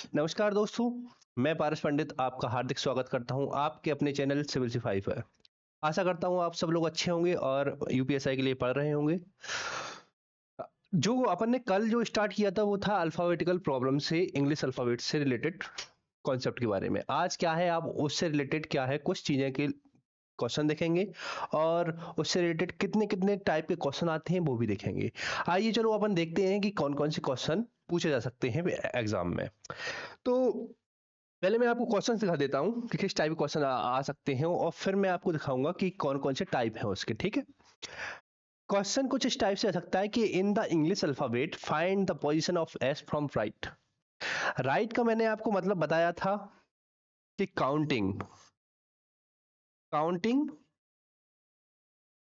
नमस्कार दोस्तों, मैं पारस पंडित आपका हार्दिक स्वागत करता हूं आपके अपने चैनल सिविल सिफाई पर। आशा करता हूं आप सब लोग अच्छे होंगे और यूपीएसआई के लिए पढ़ रहे होंगे। जो अपन ने कल जो स्टार्ट किया था वो था अल्फाबेटिकल प्रॉब्लम से इंग्लिश अल्फाबेट से रिलेटेड कॉन्सेप्ट के बारे में। आज क्या है, आप उससे रिलेटेड क्या है कुछ चीजें के क्वेश्चन देखेंगे और उससे रिलेटेड कितने कितने टाइप के क्वेश्चन आते हैं वो भी देखेंगे। आइए चलो अपन देखते हैं कि कौन कौन से क्वेश्चन पूछे जा सकते हैं एग्जाम में। तो पहले मैं आपको क्वेश्चन दिखा देता हूँ कि किस टाइप के क्वेश्चन आ सकते हैं और फिर मैं आपको दिखाऊंगा कि कौन कौन से टाइप हैं उसके। ठीक है, क्वेश्चन कुछ इस टाइप से आ सकता है कि इन the English alphabet find the position of S from right. Right का मैंने आपको मतलब बताया था कि counting, counting,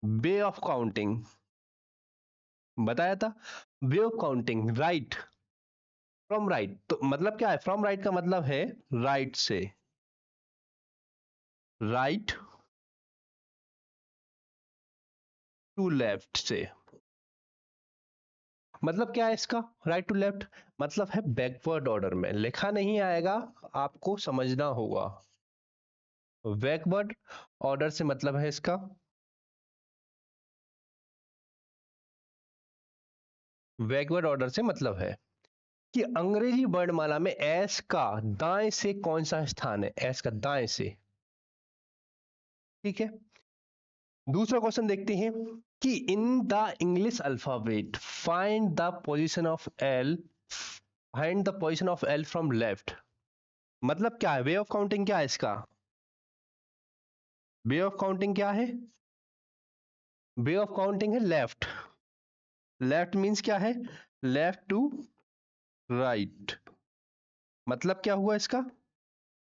way of counting बताया था, वे of counting right from right. तो मतलब क्या है, फ्रॉम राइट का मतलब है राइट से, राइट टू लेफ्ट से। मतलब क्या है इसका, राइट टू लेफ्ट मतलब है बैकवर्ड ऑर्डर में, लिखा नहीं आएगा, आपको समझना होगा। बैकवर्ड ऑर्डर से मतलब है इसका, बैकवर्ड ऑर्डर से मतलब है कि अंग्रेजी वर्णमाला में एस का दाएं से कौन सा स्थान है, एस का दाएं से। ठीक है, दूसरा क्वेश्चन देखते हैं कि इन the English alphabet find the position of L, find the position of L from left. मतलब क्या है, वे ऑफ काउंटिंग क्या है इसका, वे ऑफ काउंटिंग क्या है, वे ऑफ काउंटिंग है लेफ्ट। लेफ्ट मींस क्या है, लेफ्ट टू राइट। मतलब क्या हुआ इसका,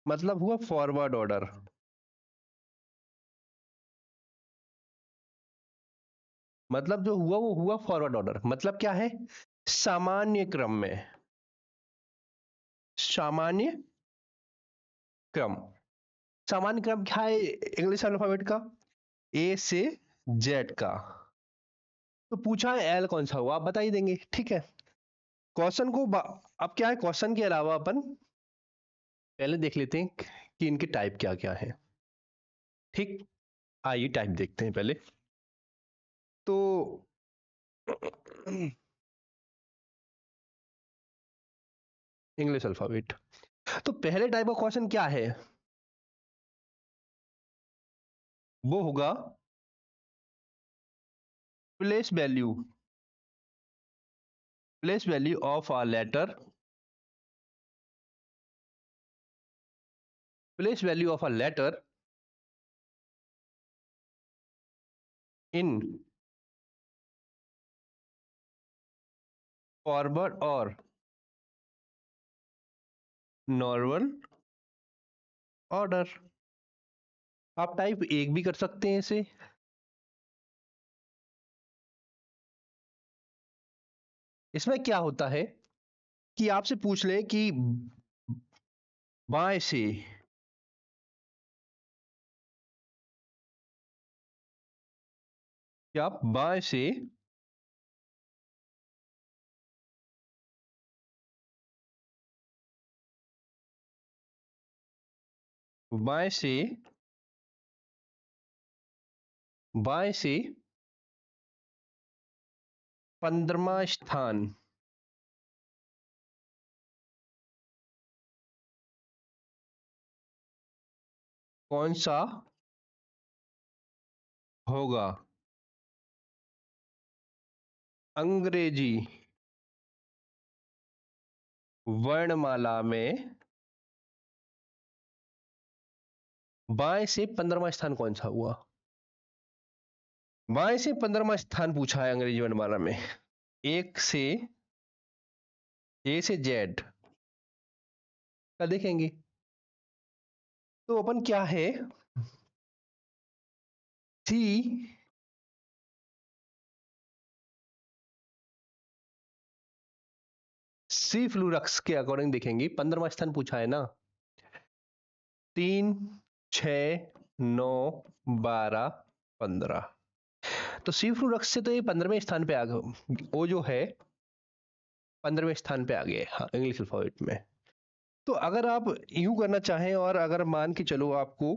मतलब हुआ फॉरवर्ड ऑर्डर। मतलब जो हुआ वो हुआ फॉरवर्ड ऑर्डर। मतलब क्या है, सामान्य क्रम में, सामान्य क्रम। सामान्य क्रम क्या है इंग्लिश अल्फाबेट का, ए से जेड का। तो पूछा है एल कौन सा हुआ, आप बता ही देंगे। ठीक है, क्वेश्चन को अब क्या है, क्वेश्चन के अलावा अपन पहले देख लेते हैं कि इनके टाइप क्या क्या है। ठीक, आइए टाइप देखते हैं पहले। तो इंग्लिश अल्फाबेट, तो पहले टाइप का क्वेश्चन क्या है, वो होगा place value, place value of a letter, place value of a letter in forward और नॉर्मल ऑर्डर। आप टाइप एक भी कर सकते हैं इसे। इसमें क्या होता है कि आपसे पूछ ले कि बाएं से, क्या आप बाएं से बाएं से बाएं से 15वां स्थान कौन सा होगा अंग्रेजी वर्णमाला में, बाएं से 15वां स्थान कौन सा हुआ, बाएं से 15वां स्थान पूछा है अंग्रेजी वर्णमाला में। एक से, ए से जेड का देखेंगे। तो अपन क्या है, सी, सी फ्लूरक्स के अकॉर्डिंग देखेंगे। 15वां स्थान पूछा है ना, 3, 6, 9, 12, 15। तो सी फ्लूरक्स से तो ये 15वें स्थान पे आ गया, वो जो है 15वें स्थान पे आ गए हाँ इंग्लिश अल्फाबेट में। तो अगर आप यूं करना चाहें और अगर मान के चलो आपको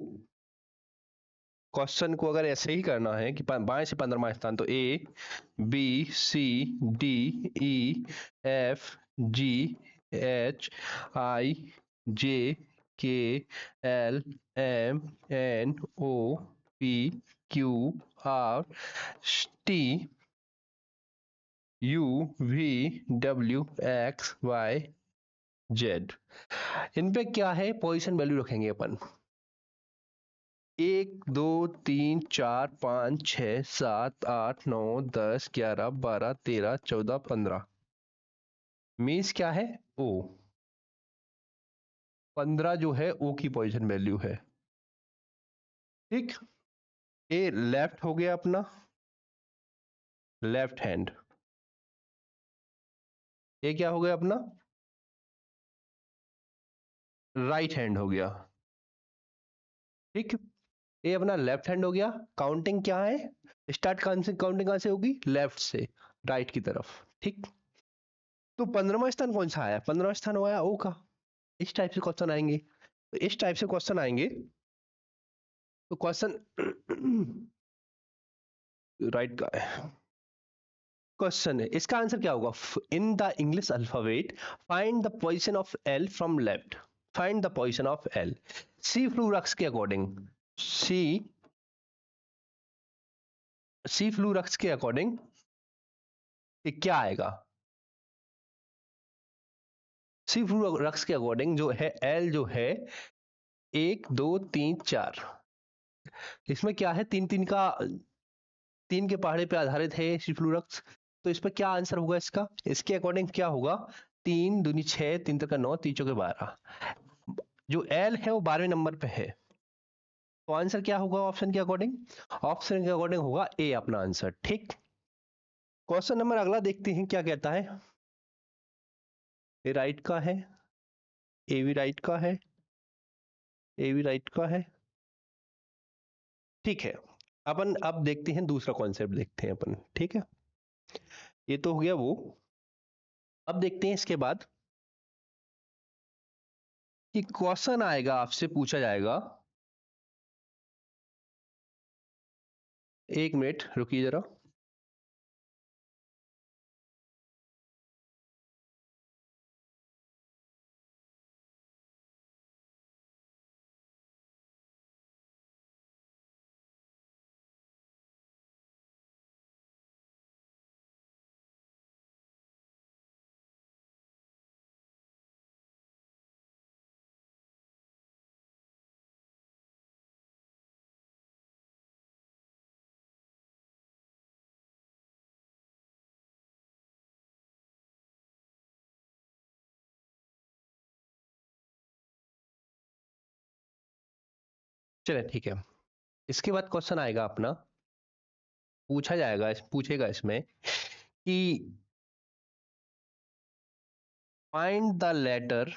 क्वेश्चन को अगर ऐसे ही करना है कि बाएं से 15वां स्थान, तो A B C D E F G H I J K L M N O P Q R T U V W X Y Z. इन पे क्या है, पोजीशन वैल्यू रखेंगे अपन। 1 2 3 4 5 6 7 8 9 10 11 12 13 14 मीन्स क्या है, ओ। 15 जो है ओ की पोजीशन वैल्यू है। ठीक, ए लेफ्ट हो गया अपना, लेफ्ट हैंड। ये क्या हो गया अपना, राइट हैंड हो गया। ठीक, ये अपना लेफ्ट हैंड हो गया। काउंटिंग क्या है, स्टार्ट काउंटिंग कहां से होगी, लेफ्ट से राइट की तरफ। ठीक, तो 15वां स्थान कौन सा आया, 15वां स्थान हुआ ओ का। इस टाइप से क्वेश्चन आएंगे, तो इस टाइप से क्वेश्चन आएंगे तो क्वेश्चन राइट का क्वेश्चन है, इसका आंसर क्या होगा, in the English alphabet find the position of L from left, find the position of L. सी फ्लूरक्स के अकॉर्डिंग, सी सी फ्लूरक्स के अकॉर्डिंग क्या आएगा, सी फ्लूरक्स के अकॉर्डिंग जो है एल जो है 1 2 3 4, इसमें क्या है, तीन के पहाड़े पे आधारित है सी फ्लूरक्स। तो इस पर क्या आंसर होगा इसका, इसके अकॉर्डिंग क्या होगा, 3 दूनी 6 3 तक 9 3 चौके 12, जो एल है वो 12वें नंबर पे है। तो आंसर क्या होगा ऑप्शन के अकॉर्डिंग, ऑप्शन के अकॉर्डिंग होगा ए अपना आंसर। ठीक, क्वेश्चन नंबर अगला देखते हैं क्या कहता है। ए राइट का है, ए भी राइट का है, ए भी राइट का है। ठीक है, अपन अब देखते हैं दूसरा कॉन्सेप्ट देखते हैं अपन। ठीक है, ये तो हो गया वो। अब देखते हैं इसके बाद कि क्वेश्चन आएगा, आपसे पूछा जाएगा, 1 मिनट रुकिए जरा। चलिए ठीक है, इसके बाद क्वेश्चन आएगा अपना, पूछा जाएगा, पूछेगा इसमें कि find the letter,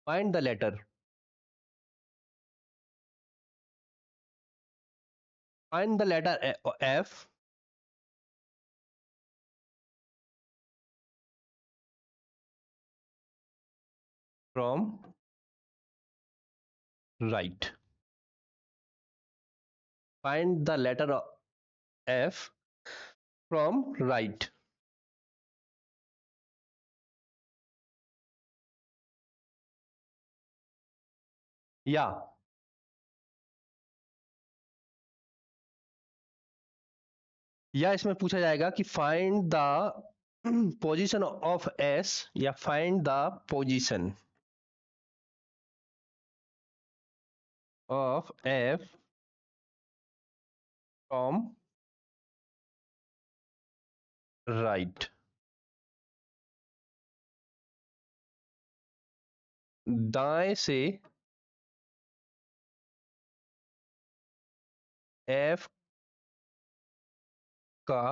find the letter, find the letter F from right, find the letter F from right. या इसमें पूछा जाएगा कि find the position of S, या find the position of F from right. दाएं से एफ का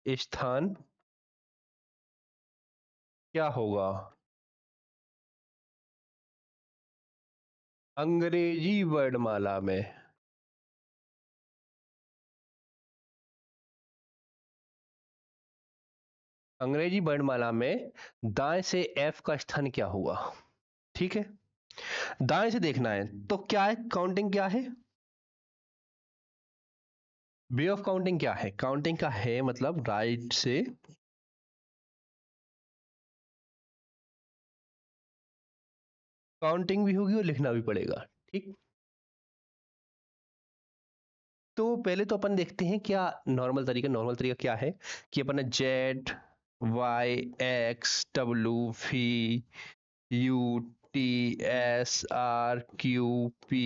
स्थान क्या होगा, अंग्रेजी वर्णमाला में। अंग्रेजी वर्णमाला में दाएं से एफ का स्थान क्या हुआ, ठीक है, दाएं से देखना है। तो क्या है काउंटिंग, क्या है वे ऑफ काउंटिंग, क्या है काउंटिंग का है मतलब राइट से काउंटिंग भी होगी और लिखना भी पड़ेगा, ठीक। तो पहले तो अपन देखते हैं क्या नॉर्मल तरीका क्या है कि अपन Z Y X W V U T S R Q P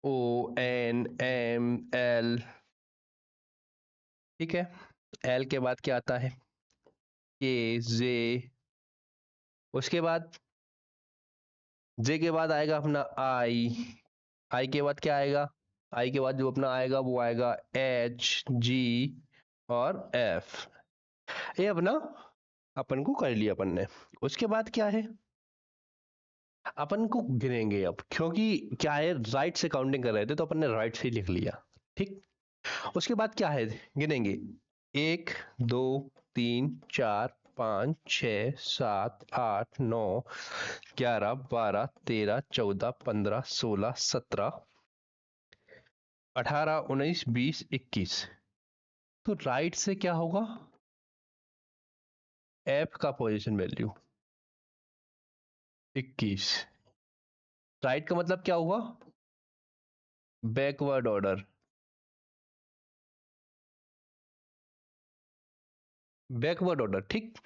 O N M L, ठीक है। एल के बाद क्या आता है के जे, उसके बाद जे के बाद आएगा अपना आई, आई के बाद क्या आएगा, आई के बाद जो अपना आएगा वो आएगा एच जी और एफ। ये अपना अपन को कर लिया अपन ने। उसके बाद क्या है, अपन को गिनेंगे अब, क्योंकि क्या है राइट से काउंटिंग कर रहे थे तो अपन ने राइट से ही लिख लिया, ठीक। उसके बाद क्या है गिनेंगे, 1 2 3 4 5 6 7 8 9 11 12 13 14 15 16 17 18 19 20 21। तो राइट से क्या होगा, एफ का पोजीशन वैल्यू 21। राइट का मतलब क्या हुआ, बैकवर्ड ऑर्डर, बैकवर्ड ऑर्डर, ठीक।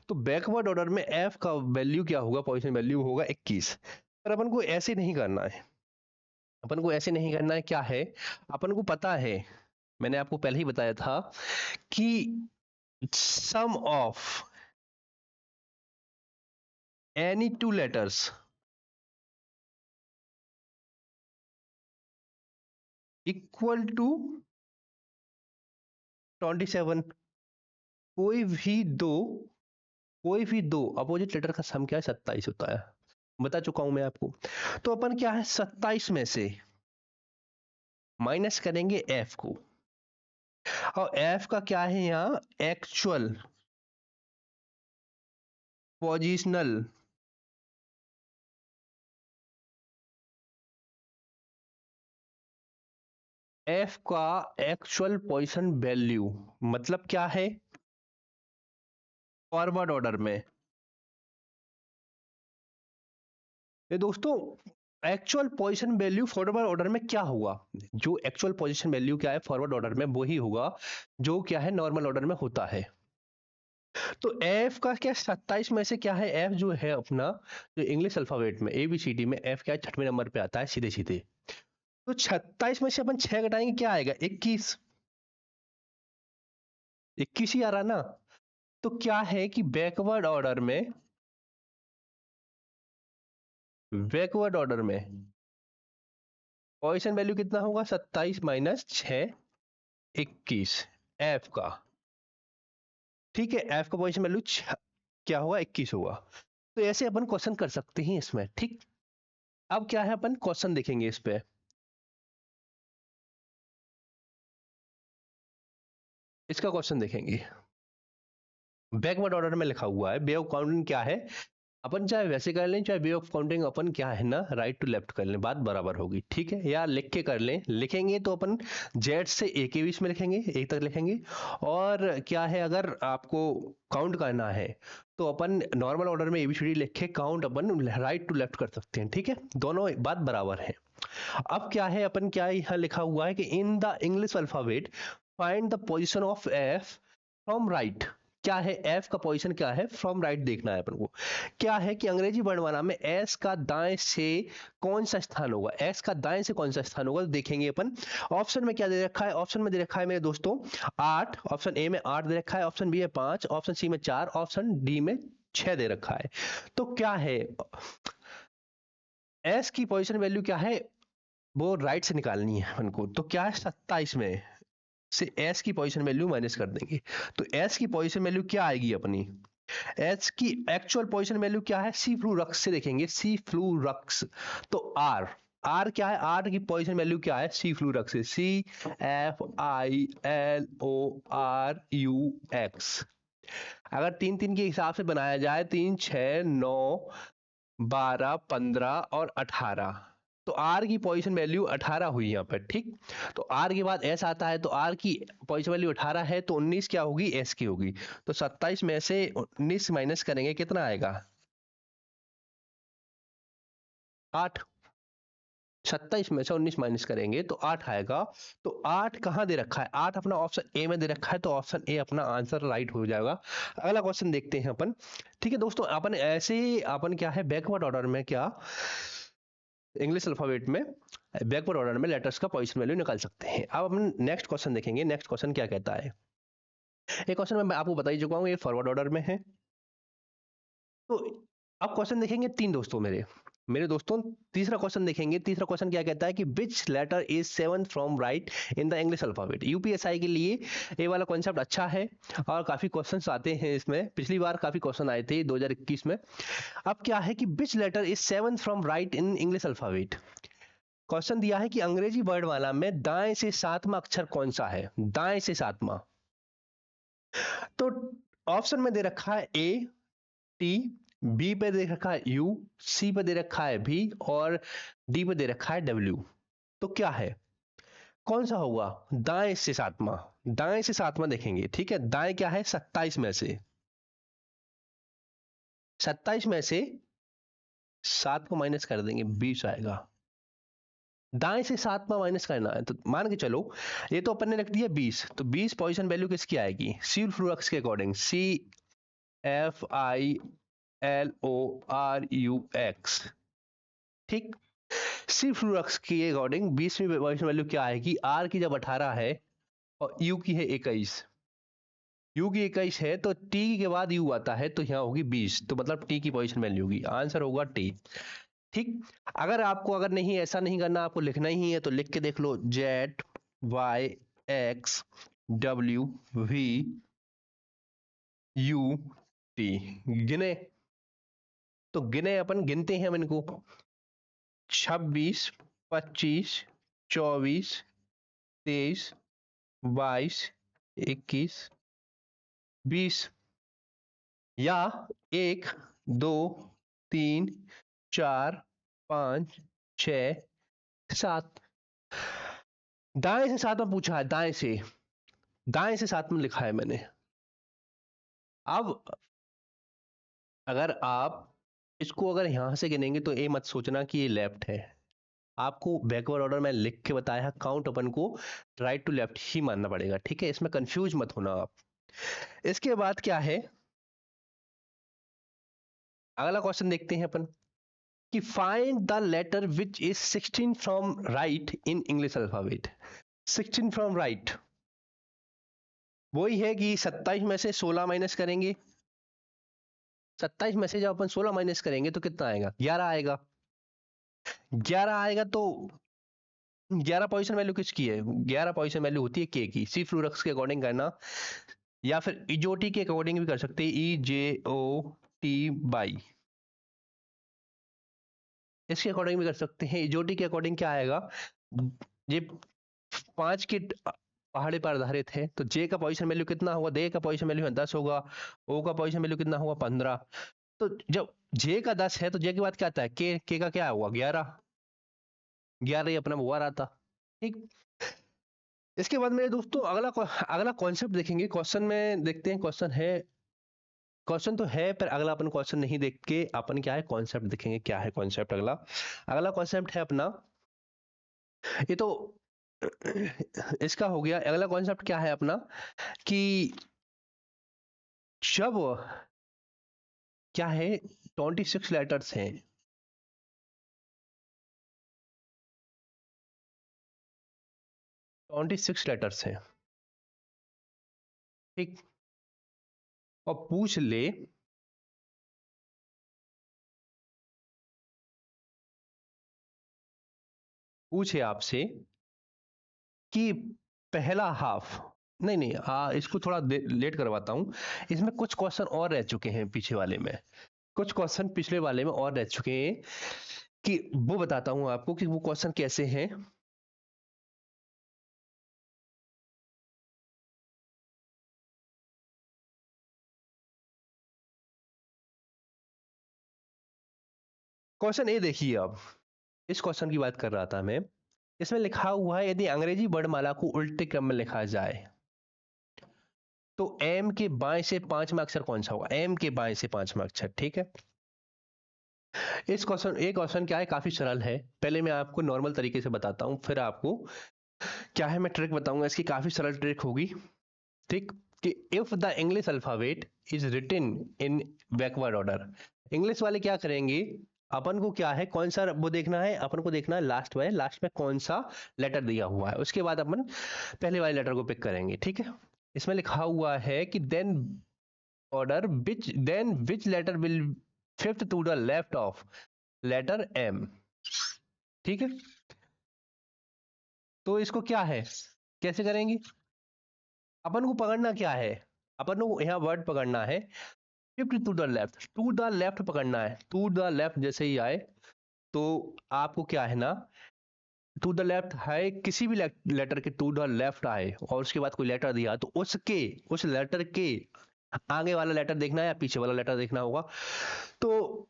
तो बैकवर्ड ऑर्डर में एफ का वैल्यू क्या होगा, पोजीशन वैल्यू होगा 21। पर अपन को ऐसे नहीं करना है, अपन को ऐसे नहीं करना है, क्या है अपन को पता है, मैंने आपको पहले ही बताया था कि sum of any two letters equal to 27। कोई भी दो अपोजिट लेटर का सम क्या है, 27 होता है, बता चुका हूं मैं आपको। तो अपन क्या है 27 में से माइनस करेंगे एफ को, और एफ का क्या है यहां एक्चुअल पोजिशनल एफ का एक्चुअल पोजीशन वैल्यू, मतलब क्या है फॉरवर्ड ऑर्डर में। ये दोस्तों actual position value forward order में क्या हुआ, जो एक्चुअल पोजीशन वैल्यू क्या है फॉरवर्ड ऑर्डर में वही होगा जो क्या है नॉर्मल ऑर्डर में होता है। तो एफ का क्या 27 में से क्या है, एफ जो है अपना जो इंग्लिश अल्फाबेट में एबीसीडी में एफ क्या है 6वें नंबर पे आता है सीधे सीधे। तो 27 में से अपन 6 घटाएंगे क्या आएगा 21, 21 ही आ रहा ना। तो क्या है कि बैकवर्ड ऑर्डर में पोजीशन वैल्यू कितना होगा 27 माइनस 6 21 एफ का, ठीक है। एफ का पोजीशन वैल्यू क्या होगा 21 होगा। तो ऐसे अपन क्वेश्चन कर सकते हैं इसमें, ठीक। अब क्या है अपन क्वेश्चन देखेंगे इस पे, इसका क्वेश्चन देखेंगे। बैकवर्ड ऑर्डर में लिखा हुआ है वे ऑफ काउंटिंग क्या है, अपन चाहे वैसे कर लें चाहे वे ऑफ काउंटिंग अपन क्या है ना राइट टू लेफ्ट कर लें, बात बराबर होगी, ठीक है। या लिख के कर लें, लिखेंगे तो अपन जेड से ए के बीच में लिखेंगे, एक तक लिखेंगे। और क्या है अगर आपको काउंट करना है तो अपन नॉर्मल ऑर्डर में एबीसीडी लिख के काउंट अपन राइट टू लेफ्ट कर सकते हैं, ठीक है, दोनों बात बराबर है। अब क्या है अपन क्या यहाँ लिखा हुआ है कि इन the English alphabet find the position of F from right. क्या है एफ का पोजीशन क्या है फ्रॉम राइट देखना है अपन को। क्या है कि अंग्रेजी वर्णमाला में एस का दाएं से कौन सा स्थान होगा, एस का दाएं से कौन सा स्थान होगा तो देखेंगे अपन। ऑप्शन में क्या दे रखा है, ऑप्शन में दे रखा है मेरे दोस्तों 8, ऑप्शन ए में 8 दे रखा है, ऑप्शन बी में 5, ऑप्शन सी में 4, ऑप्शन डी में 6 दे रखा है। तो क्या है एस की पोजीशन वैल्यू क्या है वो राइट से निकालनी है हमको। तो क्या है 27 में से एस की पोजीशन वैल्यू माइनस कर देंगे। तो एस की पोजीशन वैल्यू क्या आएगी अपनी, एच की एक्चुअल पोजीशन वैल्यू क्या है सी फ्लू रक्स से देखेंगे, सी फ्लू रक्स। तो आर आर क्या है, आर की पोजीशन वैल्यू क्या है, सी फ्लूरक्स, CFILORUX। अगर 3 3 के हिसाब से बनाया जाए, 3 6 9 12 15 और 18, तो आर की पोजीशन वैल्यू 18 हुई यहाँ पर, ठीक। तो आर के बाद एस आता है, तो आर की पोजीशन वैल्यू 18 है, तो 19 क्या होगी, एस की होगी। तो 27 में से 19 माइनस करेंगे, कितना आएगा, 8। 27 में से 19 माइनस करेंगे तो 8 आएगा। तो 8 कहाँ दे रखा है, 8 अपना ऑप्शन ए में दे रखा है, तो ऑप्शन ए अपना आंसर राइट हो जाएगा। अगला क्वेश्चन देखते हैं अपन। ठीक है दोस्तों, अपन ऐसे ही अपन क्या है, बैकवर्ड ऑर्डर में, क्या इंग्लिश अल्फाबेट में बैकवर्ड ऑर्डर में लेटर्स का पोजीशन वैल्यू निकाल सकते हैं। अब अपन नेक्स्ट क्वेश्चन देखेंगे। नेक्स्ट क्वेश्चन क्या कहता है, एक क्वेश्चन मैं आपको बता ही चुका हूँ, ये फॉरवर्ड ऑर्डर में है। तो अब क्वेश्चन देखेंगे 3 दोस्तों मेरे दोस्तों, तीसरा क्वेश्चन देखेंगे। तीसरा क्वेश्चन क्या कहता है कि which letter is 7th from right in the English alphabet. UPSI के लिए ये वाला कॉन्सेप्ट अच्छा है और काफी क्वेश्चंस आते हैं इसमें, पिछली बार काफी क्वेश्चन आए थे 2021 में। अब क्या है कि which letter is 7th from right in English alphabet. Question दिया है कि अंग्रेजी वर्णमाला में दाएं से 7वां अक्षर कौन सा है, दाएं से 7वां। तो ऑप्शन में दे रखा है ए टी, बी पे दे रखा है यू, सी पे दे रखा है भी, और डी पे दे रखा है डब्ल्यू। तो क्या है, कौन सा होगा, दाएं से 7वां। दाएं से 7वां देखेंगे, ठीक है। दाएं क्या है, 27 में से, 27 में से 7 को माइनस कर देंगे, 20 आएगा। दाएं से 7वां माइनस करना है, तो मान के चलो ये तो अपन ने रख दिया 20, तो 20 पोजीशन वैल्यू किसकी आएगी, सी फ्लूरक्स के अकॉर्डिंग, CFILORUX, ठीक। सी फ्लूरक्स के अकॉर्डिंग 20वीं पोजीशन वैल्यू क्या आएगी, आर की जब 18 है और यू की है 21, यू की 21 है तो टी के बाद यू आता है, तो यहाँ होगी 20, तो मतलब टी की पोजीशन वैल्यू होगी, आंसर होगा टी, ठीक। अगर आपको अगर नहीं ऐसा नहीं करना, आपको लिखना ही है, तो लिख के देख लो, ZYXWVUT, गिने, तो गिने अपन, गिनते हैं हम इनको, 26 25 24 23 22 21 20, या 1 2 3 4 5 6 7। दाएं से 7 में पूछा है, दाएं से, दाएं से 7 में लिखा है मैंने। अब अगर आप इसको अगर यहां से गिनेंगे तो ये मत सोचना कि ये लेफ्ट है, आपको बैकवर्ड ऑर्डर में लिख के बताया है, काउंट अपन को राइट टू लेफ्ट ही मानना पड़ेगा, ठीक है। इसमें कंफ्यूज मत होना आप। इसके बाद क्या है, अगला क्वेश्चन देखते हैं अपन कि find the letter which is 16 from right in English alphabet. 16 from right वही है कि 27 में से 16 माइनस करेंगे, 27 में से जब अपन 16 माइनस करेंगे तो कितना आएगा, 11 आएगा। 11 आएगा तो 11 पोजीशन वैल्यू किसकी है, 11 पोजीशन वैल्यू होती है के की, सी फ्लूरक्स के अकॉर्डिंग करना, या फिर इजोटी के अकॉर्डिंग भी कर सकते हैं, EJOT, इसके अकॉर्डिंग भी कर सकते हैं। इजोटी के अकॉर्डिंग क्या आएगा, ये 5 के पहाड़े पर आधारित है, तो जे का पोजीशन वैल्यू कितना होगा, दे का पोजीशन वैल्यू 10 होगा, ओ का पोजीशन वैल्यू कितना होगा, 15। तो जब जे का 10 है तो जे के बाद क्या आता है, के का क्या होगा, 11, 11 ही अपना वो आता, ठीक। इसके बाद मेरे दोस्तों अगला कॉन्सेप्ट देखेंगे। क्वेश्चन में देखते हैं, क्वेश्चन है, क्वेश्चन तो है पर अगला अपन क्वेश्चन नहीं देख के अपन क्या है कॉन्सेप्ट देखेंगे, क्या है कॉन्सेप्ट। अगला अगला कॉन्सेप्ट है अपना, ये तो इसका हो गया। अगला कॉन्सेप्ट क्या है अपना कि जब क्या है 26 लेटर्स हैं, 26 लेटर्स हैं, ठीक। और पूछ ले पूछे आपसे कि पहला हाफ, नहीं नहीं इसको थोड़ा लेट करवाता हूं, इसमें कुछ क्वेश्चन और रह चुके हैं पीछे वाले में, कुछ क्वेश्चन पिछले वाले में और रह चुके हैं। कि वो बताता हूं आपको कि वो क्वेश्चन कैसे हैं। क्वेश्चन ए देखिए आप, इस क्वेश्चन की बात कर रहा था मैं। इसमें लिखा हुआ है यदि अंग्रेजी वर्णमाला को उल्टे क्रम में लिखा जाए तो एम के बाएं से पांचवा अक्षर कौन सा होगा? एम के बाएं से पांचवा अक्षर, ठीक है। इस क्वेश्चन, एक क्वेश्चन क्या है, काफी सरल है। पहले मैं आपको नॉर्मल तरीके से बताता हूं, फिर आपको क्या है मैं ट्रिक बताऊंगा। इसकी काफी सरल ट्रिक होगी, ठीक। कि if the English alphabet is written in backward order, English वाले क्या करेंगे, अपन को क्या है, कौन सा वो देखना है, अपन को देखना है लास्ट में कौन सा लेटर दिया हुआ है, उसके बाद अपन पहले वाले लेटर को पिक करेंगे, ठीक है। इसमें लिखा हुआ है कि then order which letter will fifth to the left of letter M, ठीक है। तो इसको क्या है, कैसे करेंगे, अपन को पकड़ना क्या है, अपन को यहाँ वर्ड पकड़ना है शिफ्ट टू द लेफ्ट पकड़ना है। टू द लेफ्ट जैसे ही आए तो आपको क्या है ना, टू द लेफ्ट है, किसी भी लेटर के टू द लेफ्ट आए और उसके बाद कोई लेटर दिया तो उस लेटर के आगे वाला लेटर देखना है या पीछे वाला लेटर देखना होगा। तो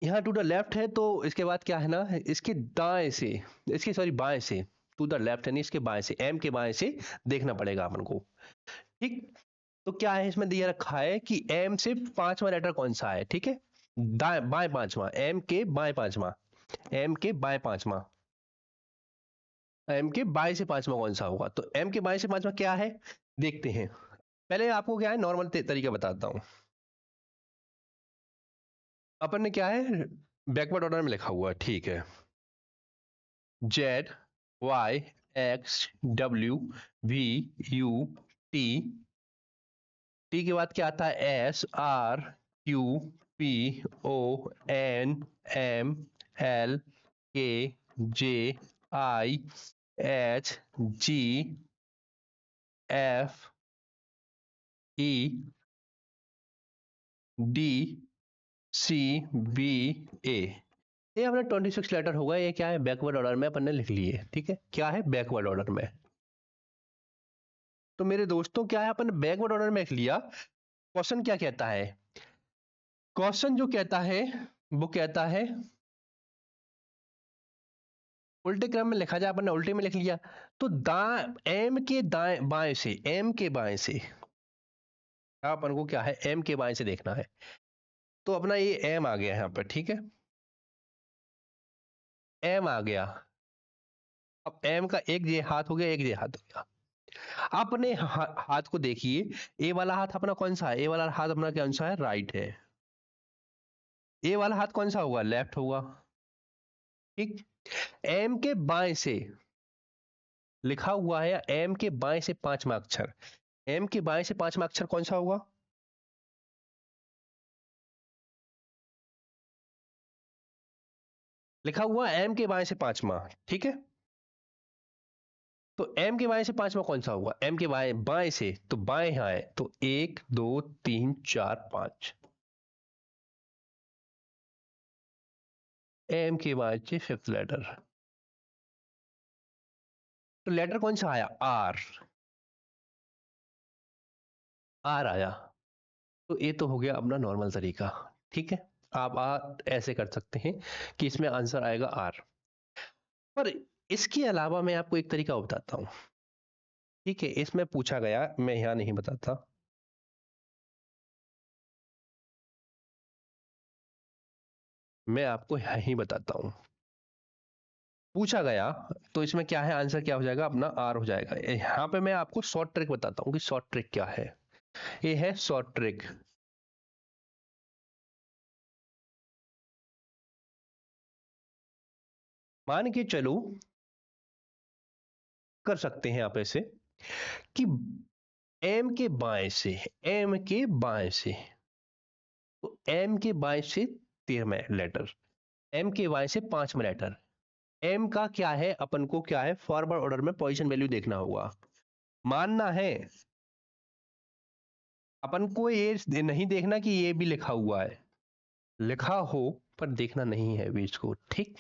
यहाँ टू द लेफ्ट है तो इसके बाद क्या है ना, इसके दाएं से, इसके सॉरी बाएं से, टू द लेफ्ट है नहीं, इसके बाएं से, एम के बाएं से देखना पड़ेगा अपन को, ठीक। तो क्या है इसमें दिया रखा है कि एम से पांचवा लेटर कौन सा है, ठीक है। दाएं बाएं पांचवा, एम के बाएं पांचवा, एम के बाएं पांचवा, एम के बाएं से पांचवा कौन सा होगा। तो एम के बाएं से पांचवा क्या है, देखते हैं। पहले आपको क्या है नॉर्मल तरीका बताता हूं। अपन ने क्या है बैकवर्ड ऑर्डर में लिखा हुआ है, ठीक है। Z Y X W V U T, T के बाद क्या आता है S R Q P O N M L K J I H G F E D C B A. ये अपना 26 लेटर होगा। ये क्या है बैकवर्ड ऑर्डर में अपन ने लिख लिए, ठीक है। क्या है बैकवर्ड ऑर्डर में। तो मेरे दोस्तों क्या है अपन बैकवर्ड ऑर्डर में लिख लिया। क्वेश्चन क्या कहता है, क्वेश्चन जो कहता है वो कहता है उल्टे क्रम में लिखा जाए, अपन ने उल्टे में लिख लिया। तो एम के दाएं बाएं से, एम के बाएं से अपन को क्या है एम के बाएं से देखना है। तो अपना ये एम आ गया यहाँ पर, ठीक है। एम आ गया। अब एम का एक ये हाथ हो गया, एक ये हाथ हो गया। अपने हाथ को देखिए, ए वाला हाथ अपना कौन सा है, ए वाला हाथ अपना कौन सा है, राइट है। ए वाला हाथ कौन सा होगा, लेफ्ट होगा, ठीक। एम के बाएं से लिखा हुआ है, एम के बाएं से पांचवा अक्षर, एम के बाएं से पांचवा अक्षर कौन सा होगा, लिखा हुआ एम के बाएं से पांचवा, ठीक है। तो एम के बाएं से पांचवा कौन सा होगा, एम के बाएं बाएं से, तो बाएं यहां है तो एक दो तीन चार पांच, एम के बाएं से फिफ्थ लेटर। तो लेटर कौन सा आया, आर, आर आया। तो ये तो हो गया अपना नॉर्मल तरीका, ठीक है। आप ऐसे कर सकते हैं कि इसमें आंसर आएगा आर। पर इसके अलावा मैं आपको एक तरीका बताता हूं, ठीक है। इसमें पूछा गया, मैं यहां नहीं बताता, मैं आपको यहीं बताता हूं। पूछा गया तो इसमें क्या है, आंसर क्या हो जाएगा अपना आर हो जाएगा। यहां पे मैं आपको शॉर्ट ट्रिक बताता हूं कि शॉर्ट ट्रिक क्या है। ये है शॉर्ट ट्रिक। मान के चलो, कर सकते हैं आप ऐसे कि एम के बाएं से, एम के बाएं से, तो एम के बाएं से 13वां लेटर, एम के बाएं से पांचवा लेटर, एम का क्या है अपन को क्या है फॉरवर्ड ऑर्डर में पोजीशन वैल्यू देखना होगा, मानना है। अपन को ये नहीं देखना कि ये भी लिखा हुआ है, लिखा हो पर देखना नहीं है अभी इसको, ठीक।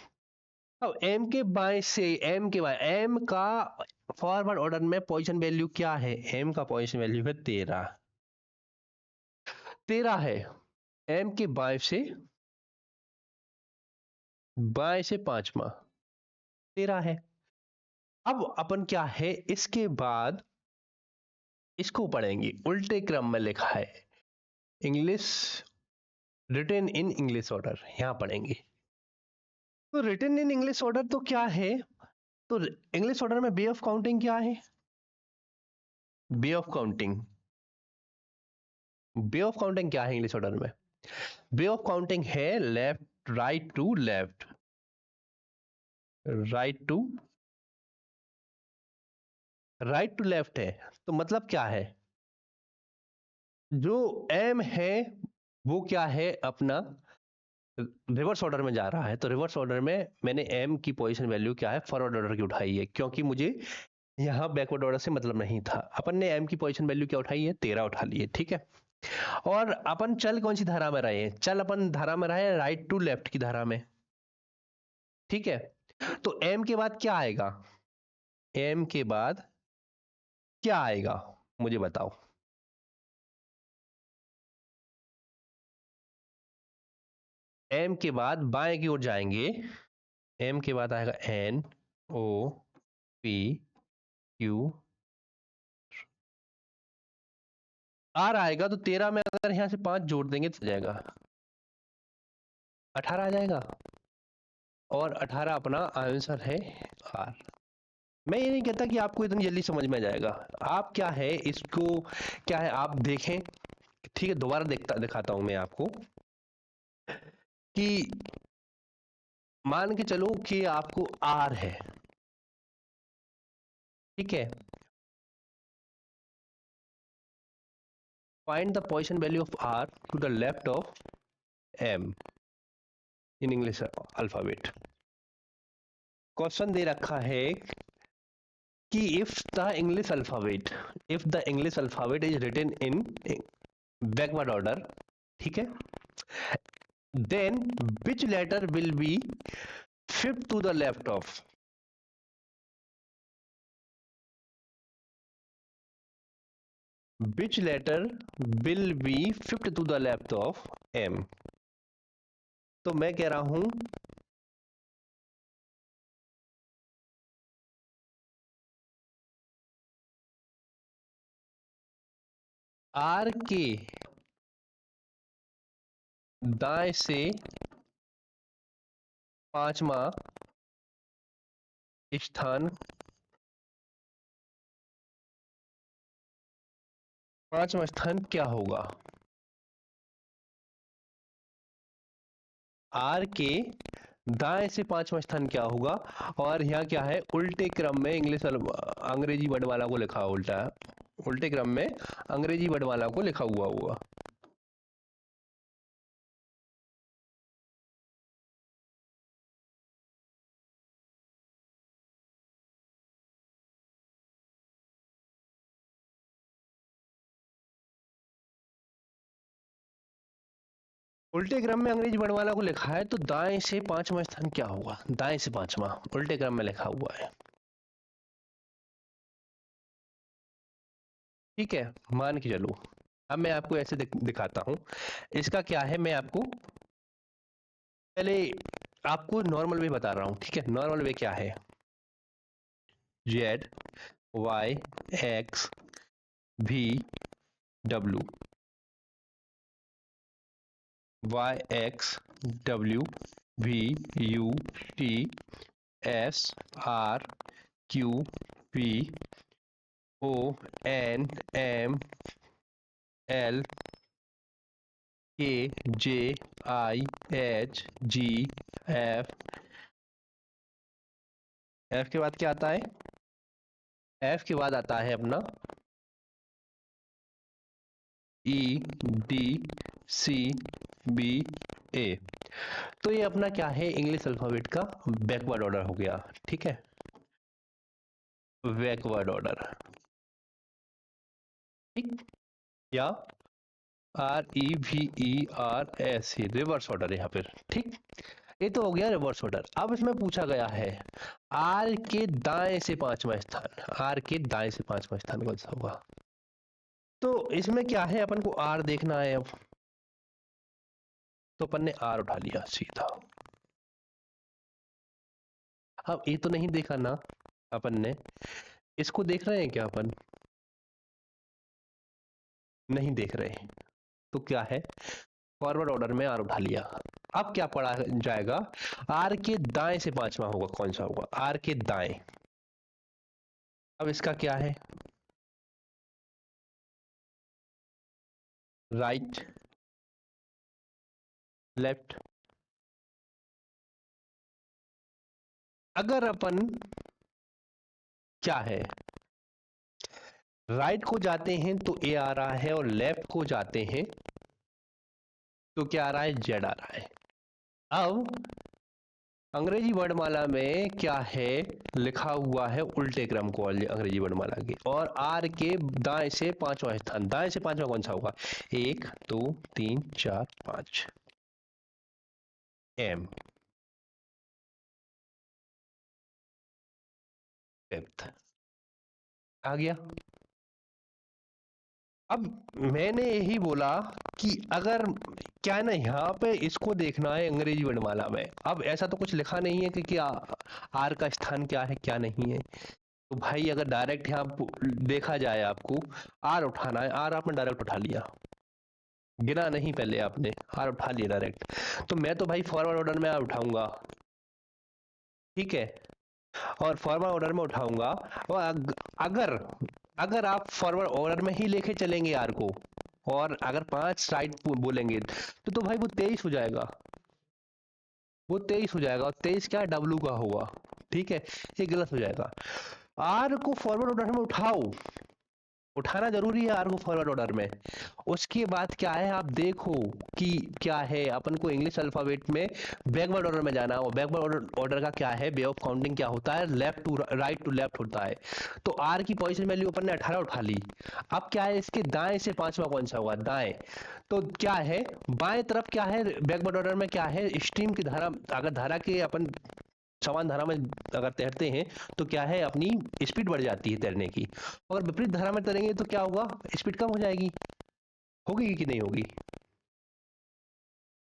अब एम के बाएं से एम के बाएं, एम का फॉरवर्ड ऑर्डर में पोजीशन वैल्यू क्या है? एम का पोजीशन वैल्यू है 13। 13 है। एम के बाएं से पांचवा 13 है। अब अपन क्या है, इसके बाद इसको पढ़ेंगे, उल्टे क्रम में लिखा है, English written in English order, यहां पढ़ेंगे। तो रिटन इन इंग्लिश ऑर्डर तो क्या है? तो इंग्लिश ऑर्डर में वे ऑफ काउंटिंग क्या है? Way of counting, way of counting क्या है इंग्लिश ऑर्डर में? वे ऑफ काउंटिंग है left right to left, right to left है। तो मतलब क्या है, जो एम है वो क्या है अपना रिवर्स ऑर्डर में जा रहा है। तो रिवर्स ऑर्डर में मैंने एम की पोजीशन वैल्यू क्या है, फॉरवर्ड ऑर्डर की उठाई है, क्योंकि मुझे यहाँ बैकवर्ड ऑर्डर से मतलब नहीं था। अपन ने एम की पोजीशन वैल्यू क्या उठाई है, 13 उठा ली है, ठीक है। और अपन चल कौन सी धारा में रहे हैं? चल अपन धारा में रहे राइट टू लेफ्ट की धारा में, ठीक है। तो एम के बाद क्या आएगा? एम के बाद क्या आएगा मुझे बताओ। एम के बाद बाएं की ओर जाएंगे, एम के बाद आएगा N O P Q R आएगा। तो 13 में अगर यहां से 5 जोड़ देंगे तो जाएगा 18 आ जाएगा, और 18 अपना आंसर है आर। मैं ये नहीं कहता कि आपको इतनी जल्दी समझ में आ जाएगा। आप क्या है इसको, क्या है आप देखें, ठीक है। दोबारा दिखाता हूं मैं आपको कि मान के चलो कि आपको आर है, ठीक है। Find the position value of R to the left of M in English alphabet. Question दे रखा है कि if the English alphabet is written in backward order, ठीक है, then which letter will be shift to the left of? Which letter will be shift to the left of M? तो मैं कह रहा हूं R के दाएं से पांचवा स्थान, पांचवा स्थान क्या होगा? आर के दाएं से पांचवा स्थान क्या होगा? और यहाँ क्या है, उल्टे क्रम में इंग्लिश अंग्रेजी वर्णमाला को लिखा उल्टा, उल्टे क्रम में अंग्रेजी वर्णमाला को लिखा हुआ होगा। उल्टे क्रम में अंग्रेजी वर्णमाला को लिखा है, तो दाएं से पांचवा स्थान क्या होगा? दाएं से पांचवा उल्टे क्रम में लिखा हुआ है, ठीक है। मान के चलो, अब मैं आपको ऐसे दिखाता हूं। इसका क्या है, मैं आपको पहले आपको नॉर्मल वे बता रहा हूं, ठीक है। नॉर्मल वे क्या है, Z Y X V W, Y X W V U T S R Q P O N M L K J I H G F. F के बाद क्या आता है? एफ के बाद आता है अपना ई डी सी बी ए। तो ये अपना क्या है, इंग्लिश अल्फाबेट का बैकवर्ड ऑर्डर हो गया, ठीक है। बैकवर्ड ऑर्डर, ठीक, या R E V E R S, reverse order यहाँ पर, ठीक। ये तो हो गया रिवर्स ऑर्डर। अब इसमें पूछा गया है आर के दाएं से पांचवा स्थान, आर के दाएं से पांचवा स्थान कौन सा होगा। तो इसमें क्या है, अपन को आर देखना है। अब तो अपन ने आर उठा लिया सीधा। अब ये तो नहीं देखा ना अपन ने, इसको देख रहे हैं क्या अपन, नहीं देख रहे। तो क्या है, फॉरवर्ड ऑर्डर में आर उठा लिया। अब क्या पढ़ा जाएगा, आर के दाएं से पांचवा होगा कौन सा होगा, आर के दाएं। अब इसका क्या है, राइट लेफ्ट। अगर अपन क्या है राइट को जाते हैं तो ए आ रहा है, और लेफ्ट को जाते हैं तो क्या आ रहा है, जेड आ रहा है। अब अंग्रेजी वर्णमाला में क्या है लिखा हुआ है, उल्टे क्रम को अंग्रेजी वर्णमाला के, और आर के दाएं से पांचवा स्थान, दाएं से पांचवा कौन सा होगा, 1 2 3 4 5, एम फिफ्थ आ गया। अब मैंने यही बोला कि अगर क्या है ना, यहाँ पे इसको देखना है अंग्रेजी वर्णमाला में। अब ऐसा तो कुछ लिखा नहीं है कि क्या आर का स्थान क्या है क्या नहीं है। तो भाई अगर डायरेक्ट यहाँ देखा जाए, आपको आर उठाना है, आर आपने डायरेक्ट उठा लिया, गिना नहीं पहले आपने, आर उठा लिया डायरेक्ट। तो मैं तो भाई फॉरवर्ड ऑर्डर में आर उठाऊंगा, ठीक है, और फॉरवर्ड ऑर्डर में उठाऊंगा। और अगर अगर आप फॉरवर्ड ऑर्डर में ही लेके चलेंगे आर को, और अगर 5 राइट बोलेंगे तो भाई वो 23 हो जाएगा, वो 23 हो जाएगा, और 23 क्या डब्लू का होगा, ठीक है, ये गलत हो जाएगा। आर को फॉरवर्ड ऑर्डर में उठाओ, उठाना जरूरी है आर को फॉरवर्ड ऑर्डर में। उसके बाद क्या है, आप देखो कि क्या है, अपन को इंग्लिश अल्फाबेट में बैकवर्ड ऑर्डर में जाना है, और बैकवर्ड ऑर्डर का क्या है, वे ऑफ काउंटिंग क्या होता है, left to right to left होता है। तो आर की पोजीशन वैल्यू अपन ने 18 उठा ली। अब क्या है, इसके दाएं से पांचवा कौन सा होगा, दाएं। तो क्या है, बाएं तरफ क्या है, बैकवर्ड ऑर्डर में क्या है, स्ट्रीम की धारा, अगर धारा के अपन समान धारा में अगर तैरते हैं तो क्या है, अपनी स्पीड बढ़ जाती है तैरने की। अगर विपरीत धारा में तैरेंगे तो क्या होगा, स्पीड कम हो जाएगी, होगी कि नहीं होगी।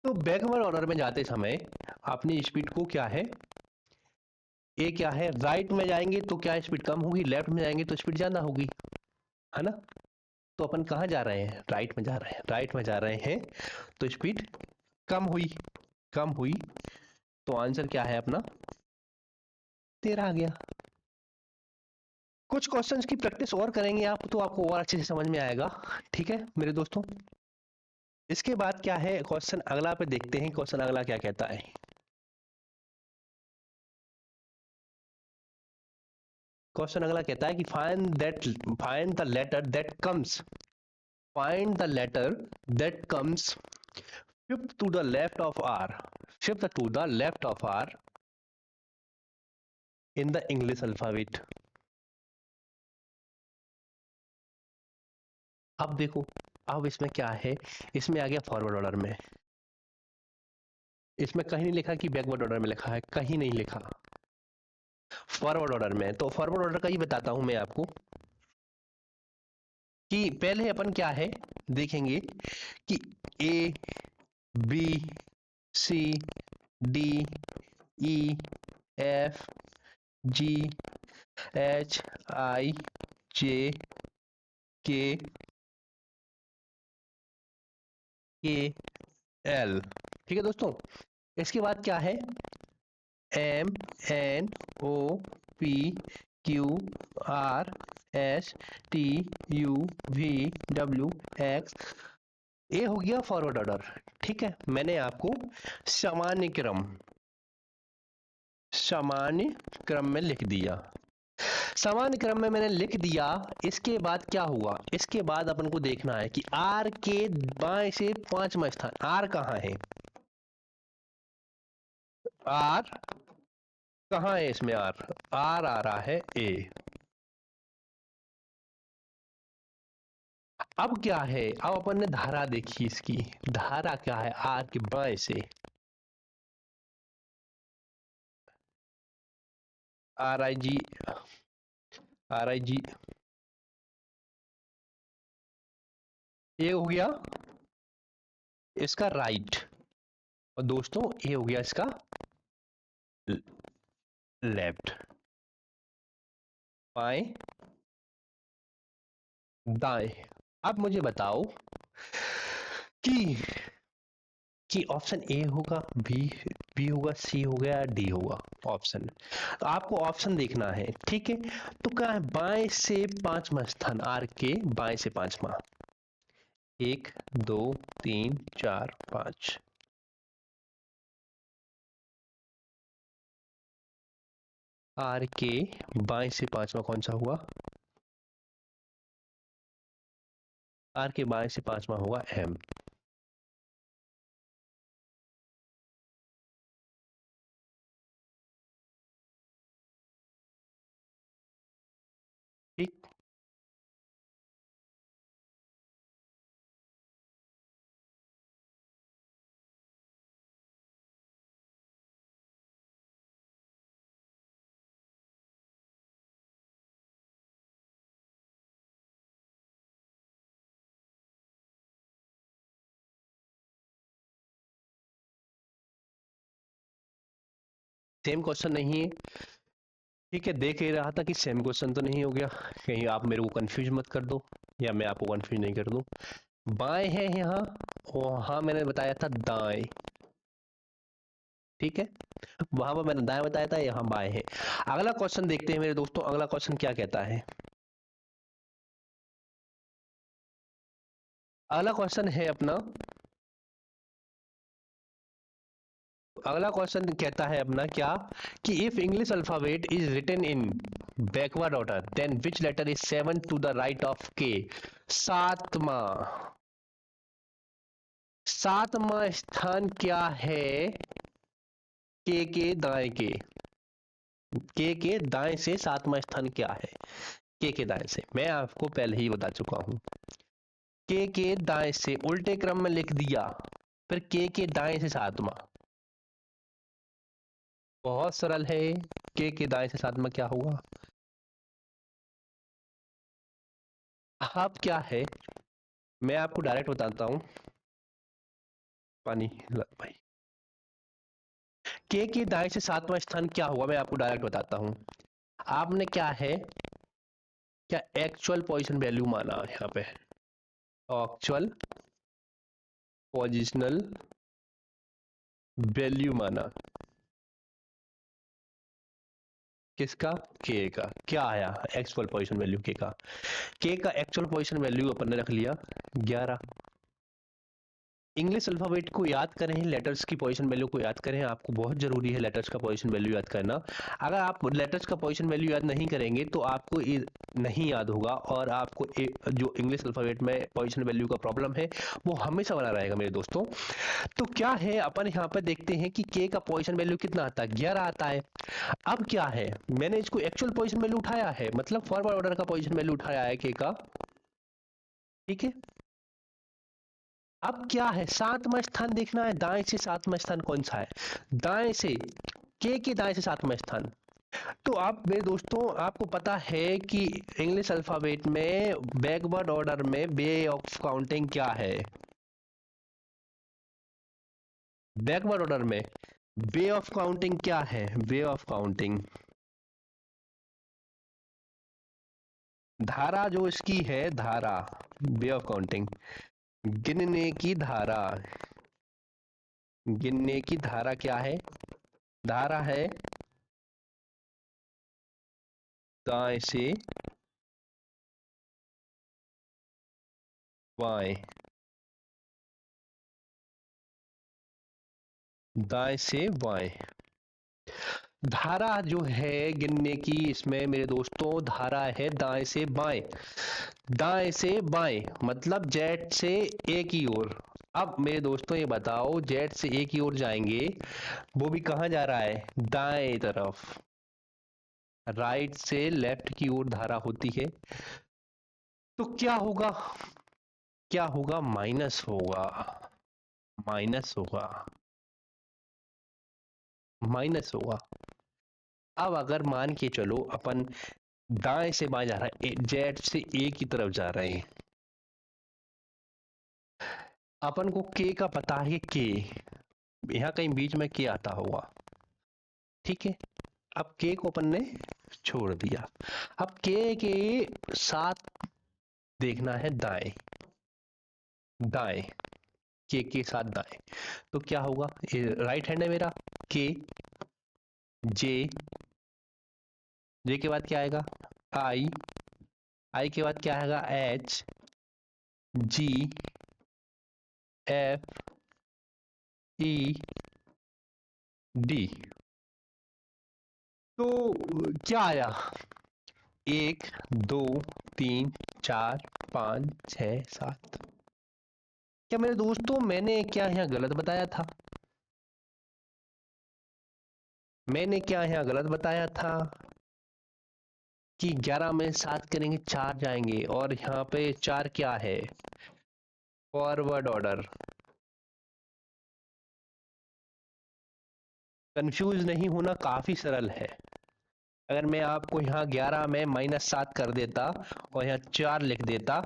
तो बैकवर्ड ऑर्डर में जाते समय अपनी स्पीड को क्या है, ए क्या है, राइट में जाएंगे तो क्या स्पीड कम होगी, लेफ्ट में जाएंगे तो स्पीड ज्यादा होगी, है ना। तो अपन कहाँ जा रहे हैं, राइट में जा रहे हैं, राइट में जा रहे हैं तो स्पीड कम हुई, कम हुई। तो आंसर क्या है अपना, 13 आ गया। कुछ क्वेश्चंस की प्रैक्टिस और करेंगे आप तो आपको और अच्छे से समझ में आएगा, ठीक है मेरे दोस्तों। इसके बाद क्या है, क्वेश्चन अगला पे देखते हैं, क्वेश्चन अगला क्या कहता है। क्वेश्चन अगला कहता है कि find the letter that comes, find the letter that comes fifth to the left of R, fifth to the left of R in the English alphabet. अब देखो, अब इसमें क्या है, इसमें आ गया फॉरवर्ड ऑर्डर में, इसमें कहीं नहीं लिखा कि बैकवर्ड ऑर्डर में लिखा है, कहीं नहीं लिखा, फॉरवर्ड ऑर्डर में। तो फॉरवर्ड ऑर्डर का ही बताता हूं मैं आपको कि पहले अपन क्या है देखेंगे कि A B C D E F G H I J K L, ठीक है दोस्तों। इसके बाद क्या है, M N O P Q R S T U V W X, ये हो गया फॉरवर्ड ऑर्डर, ठीक है। मैंने आपको सामान्य क्रम में लिख दिया, सामान्य क्रम में मैंने लिख दिया। इसके बाद क्या हुआ, इसके बाद अपन को देखना है कि आर के बाएं से पांचवा स्थान, आर कहाँ है, आर कहाँ है, इसमें आर आर आ रहा है ए। अब क्या है, अब अपन ने धारा देखी, इसकी धारा क्या है, आर के बाएं से, RIG ये हो गया इसका राइट, और दोस्तों ये हो गया इसका लेफ्ट। बाएं दाएं। अब मुझे बताओ कि ऑप्शन ए होगा, बी होगा, सी हो गया, डी होगा ऑप्शन। तो आपको ऑप्शन देखना है, ठीक है। तो क्या है, बाएं से पांचवा स्थान, आर के बाएं से पांचवा, 1 2 3 4 5। आर के बाएं से पांचवा कौन सा हुआ? आर के बाएं से पांचवा होगा एम। ठीक, सेम क्वेश्चन नहीं है, ठीक है। देख ही रहा था कि सेम क्वेश्चन तो नहीं हो गया, कहीं आप मेरे को कंफ्यूज मत कर दो या मैं आपको कंफ्यूज नहीं कर दूं। बाएं है यहाँ, वहां मैंने बताया था दाएं, ठीक है। वहां पर मैंने दाएं बताया था, यहाँ बाएं है। अगला क्वेश्चन देखते हैं मेरे दोस्तों, अगला क्वेश्चन क्या कहता है। अगला क्वेश्चन है अपना, अगला क्वेश्चन कहता है अपना क्या, कि if English alphabet is written in backward order then which letter is 7 to the right of K. सातवां स्थान क्या है के दाएं के दाएं से सातवां स्थान क्या है? के दाएं से मैं आपको पहले ही बता चुका हूं, के दाएं से उल्टे क्रम में लिख दिया, फिर के दाएं से सातवां। बहुत सरल है, के दाएं से सातवां क्या होगा? अब क्या है, मैं आपको डायरेक्ट बताता हूं। पानी भाई, के दाएं से सातवां स्थान क्या होगा, मैं आपको डायरेक्ट बताता हूं। आपने क्या है, क्या एक्चुअल पोजीशन वैल्यू माना यहाँ पे, एक्चुअल पोजिशनल वैल्यू माना, किसका? के का। क्या आया एक्चुअल पोजीशन वैल्यू के का एक्चुअल पोजीशन वैल्यू अपन ने रख लिया 11। इंग्लिश अल्फाबेट को याद करें, लेटर्स की पोजीशन वैल्यू को याद करें, आपको बहुत जरूरी है लेटर्स का पोजीशन वैल्यू याद करना। अगर आप लेटर्स का पोजीशन वैल्यू याद नहीं करेंगे तो आपको नहीं याद होगा, और आपको जो इंग्लिश अल्फाबेट में पोजीशन वैल्यू का प्रॉब्लम है वो हमेशा बना रहेगा मेरे दोस्तों। तो क्या है, अपन यहाँ पे देखते हैं कि के का पोजीशन वैल्यू कितना आता है, 11 आता है। अब क्या है, मैंने इसको एक्चुअल पोजीशन वैल्यू उठाया है, मतलब फॉरवर्ड ऑर्डर का पोजीशन वैल्यू उठाया है के का, ठीक है। अब क्या है, सातवां स्थान देखना है, दाएं से सातवां स्थान कौन सा है, दाएं से के दाएं से सातवां स्थान। तो आप मेरे दोस्तों, आपको पता है कि इंग्लिश अल्फाबेट में बैकवर्ड ऑर्डर में वे ऑफ काउंटिंग क्या है, बैकवर्ड ऑर्डर में वे ऑफ काउंटिंग क्या है, वे ऑफ काउंटिंग धारा जो इसकी है, धारा, वे ऑफ काउंटिंग गिनने की धारा, गिनने की धारा क्या है, धारा है दाएं से बाएं, दाएं से बाएं। धारा जो है गिनने की, इसमें मेरे दोस्तों धारा है दाएं से बाएं, दाएं से बाएं मतलब जेड से ए की ओर। अब मेरे दोस्तों ये बताओ, जेड से ए की ओर जाएंगे, वो भी कहां जा रहा है, दाएं तरफ। राइट से लेफ्ट की ओर धारा होती है, तो क्या होगा, क्या होगा, माइनस होगा, माइनस होगा, माइनस होगा। अब अगर मान के चलो अपन दाएं से बाएं जा रहा है, जेड से ए की तरफ जा रहे हैं, अपन को के का पता है कि के यहाँ कहीं बीच में के आता होगा, ठीक है। अब के को अपन ने छोड़ दिया, अब के साथ देखना है दाएं, दाएं के साथ दाएं, तो क्या होगा, ये राइट हैंड है मेरा, के, जे, जे के बाद क्या आएगा, आई, आई के बाद क्या आएगा, H, G, F, E, D. तो क्या आया, 1 2 3 4 5 6 7। क्या मेरे दोस्तों मैंने क्या यहाँ गलत बताया था, मैंने क्या यहाँ गलत बताया था कि 11 में 7 करेंगे 4 जाएंगे, और यहाँ पे 4 क्या है, फॉरवर्ड ऑर्डर। कंफ्यूज नहीं होना, काफी सरल है। अगर मैं आपको यहाँ 11 में -7 कर देता और यहाँ 4 लिख देता,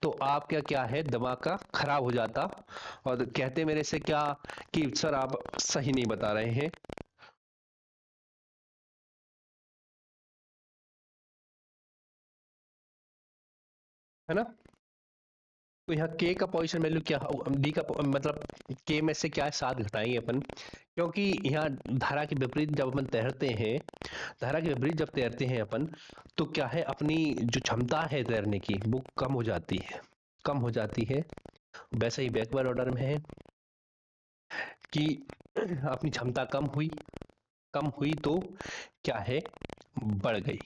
तो आपका क्या है, दिमाग का खराब हो जाता और कहते मेरे से क्या कि सर आप सही नहीं बता रहे हैं। है ना। तो यहाँ के का पोजीशन वैल्यू क्या, डी का मतलब के में से क्या है, 7 घटाएंगे अपन, क्योंकि यहाँ धारा के विपरीत जब अपन तैरते हैं, धारा के विपरीत जब तैरते हैं अपन, तो क्या है, अपनी जो क्षमता है तैरने की वो कम हो जाती है, कम हो जाती है। वैसे ही बैकवर्ड ऑर्डर में है कि अपनी क्षमता कम हुई, कम हुई तो क्या है, बढ़ गई,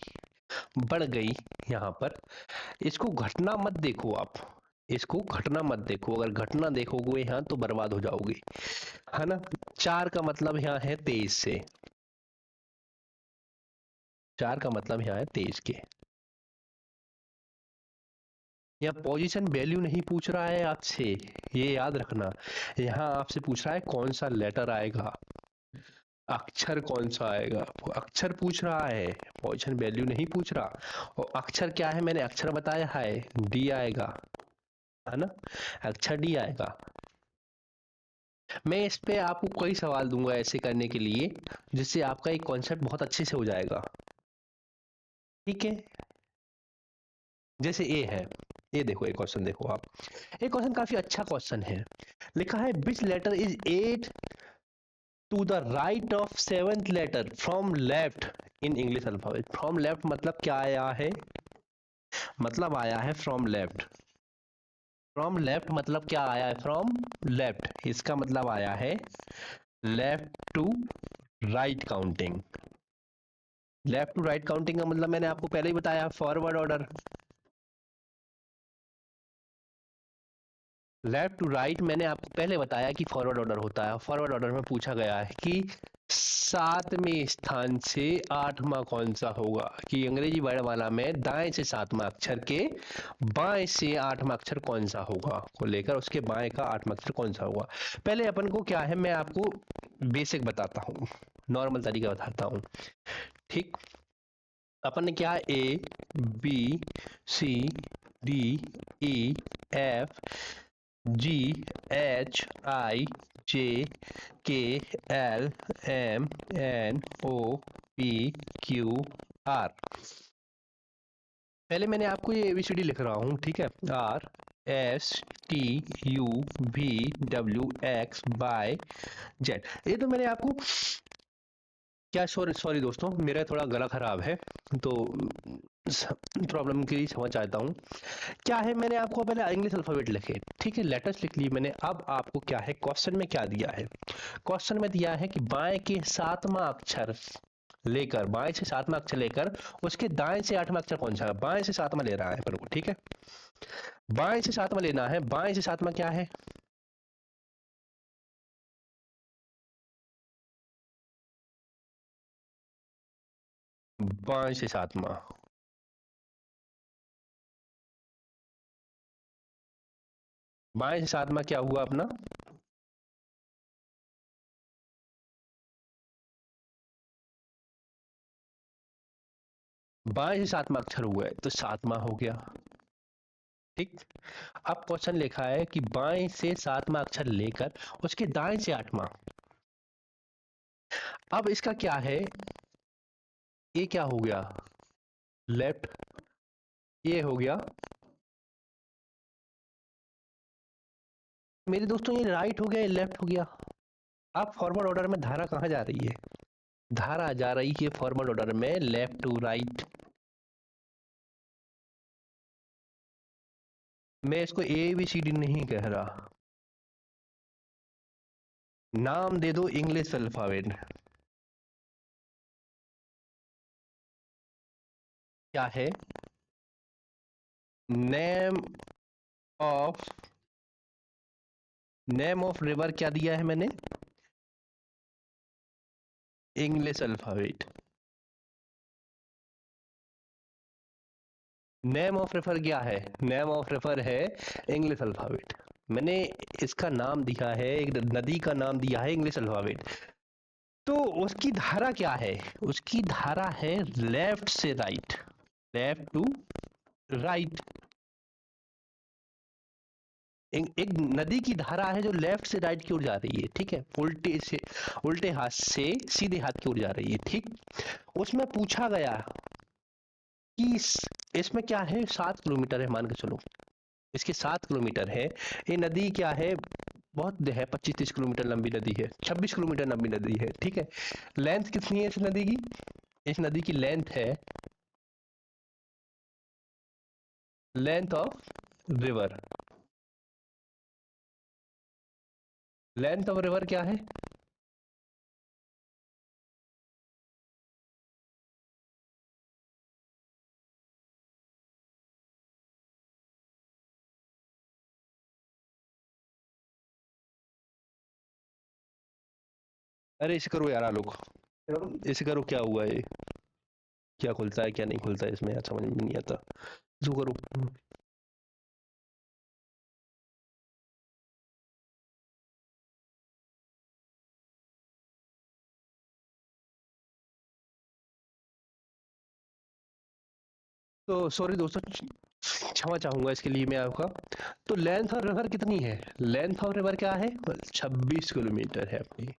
बढ़ गई। यहाँ पर इसको घटना मत देखो आप, इसको घटना मत देखो, अगर घटना देखोगे यहाँ तो बर्बाद हो जाओगे, है ना। 4 का मतलब यहाँ है 23 से, 4 का मतलब यहाँ है 23 के। यहाँ पोजीशन वैल्यू नहीं पूछ रहा है आपसे, ये याद रखना। यहाँ आपसे पूछ रहा है कौन सा लेटर आएगा, अक्षर कौन सा आएगा, वो अक्षर पूछ रहा है, पोजीशन वैल्यू नहीं पूछ रहा। और अक्षर क्या है, मैंने अक्षर बताया है, डी आएगा, है ना, अक्षर डी आएगा। मैं इस पे आपको कई सवाल दूंगा ऐसे करने के लिए, जिससे आपका एक कॉन्सेप्ट बहुत अच्छे से हो जाएगा, ठीक है। जैसे ए है, ये देखो एक क्वेश्चन देखो आप, एक क्वेश्चन काफी अच्छा क्वेश्चन है। लिखा है which letter is 8 to the right of 7th letter from left in English alphabet. From left मतलब क्या आया है, मतलब आया है फ्रॉम लेफ्ट, फ्रॉम लेफ्ट मतलब क्या आया है, फ्रॉम लेफ्ट, इसका मतलब आया है left to right counting. Left to right counting का मतलब मैंने आपको पहले ही बताया, forward order. Left to right मैंने आपको पहले बताया कि फॉरवर्ड ऑर्डर होता है। फॉरवर्ड ऑर्डर में पूछा गया है कि 7वें स्थान से 8वां कौन सा होगा, कि अंग्रेजी वर्णमाला में दाएं से 7वां अक्षर के बाएं से 8वां अक्षर कौन सा होगा को लेकर उसके बाएं का 8वां अक्षर कौन सा होगा। पहले अपन को क्या है, मैं आपको बेसिक बताता हूँ, नॉर्मल तरीका बताता हूँ, ठीक। अपन ने क्या, A B C D E F G H I J K L M N O P Q R. पहले मैंने आपको ये एबीसीडी लिख रहा हूँ, ठीक है, R S T U V W X Y Z. ये तो मैंने आपको क्या, सॉरी सॉरी दोस्तों, मेरा थोड़ा गला खराब है तो प्रॉब्लम की समझ चाहता हूँ। क्या है, मैंने आपको पहले इंग्लिश अल्फाबेट लिखे, ठीक है, लेटर्स लिख लिए मैंने। अब आपको क्या है, क्वेश्चन में क्या दिया है, क्वेश्चन में दिया है कि बाएं के 7वां अक्षर लेकर, बाएं से 7वां अक्षर लेकर उसके दाएं से 8वां अक्षर कौन सा है, बाएं से 7वां ले रहा है पर वो, ठीक है, बाएं से 7वां लेना है। बाएं से 7वां क्या है, बाएं से 7वां, बाएं से 7वां क्या हुआ अपना, बाएं से सातवां अक्षर हुआ है तो सातवां हो गया। ठीक। अब क्वेश्चन लिखा है कि बाएं से सातवां अक्षर लेकर उसके दाएं से आठवां। अब इसका क्या है, ये क्या हो गया, लेफ्ट, ये हो गया मेरे दोस्तों, ये राइट हो गया, ये लेफ्ट हो गया। अब फॉर्मल ऑर्डर में धारा कहाँ जा रही है, धारा जा रही है फॉर्मल ऑर्डर में लेफ्ट टू राइट। मैं इसको ए बी सी डी नहीं कह रहा, नाम दे दो इंग्लिश अल्फाबेट। क्या है, name of, name of river क्या दिया है मैंने, English alphabet. Name of river क्या है, नेम ऑफ रिवर है इंग्लिश अल्फाबेट। मैंने इसका नाम दिया है, एक नदी का नाम दिया है इंग्लिश अल्फाबेट। तो उसकी धारा क्या है, उसकी धारा है लेफ्ट से राइट, लेफ्ट टू राइट। एक नदी की धारा है जो लेफ्ट से राइट की ओर जा रही है, ठीक है, उल्टे से, उल्टे हाथ से सीधे हाथ की ओर जा रही है। ठीक। उसमें पूछा गया कि इसमें क्या है, 7 किलोमीटर है मान के चलो, इसके 7 किलोमीटर है। ये नदी क्या है, बहुत है, 25-30 किलोमीटर लंबी नदी है, 26 किलोमीटर लंबी नदी है। ठीक है। लेंथ कितनी है इस नदी की, इस नदी की लेंथ है, length of river, length of river क्या है, अरे इसे करो यार आलोक, इसे करो, क्या हुआ ये, क्या खुलता है क्या नहीं खुलता है इसमें, यार समझ में नहीं आता, इसको करो। तो सॉरी दोस्तों, क्षमा चाहूंगा इसके लिए मैं आपका। तो लेंथ ऑफ रिवर कितनी है, लेंथ ऑफ रिवर क्या है, 26 किलोमीटर है अपनी।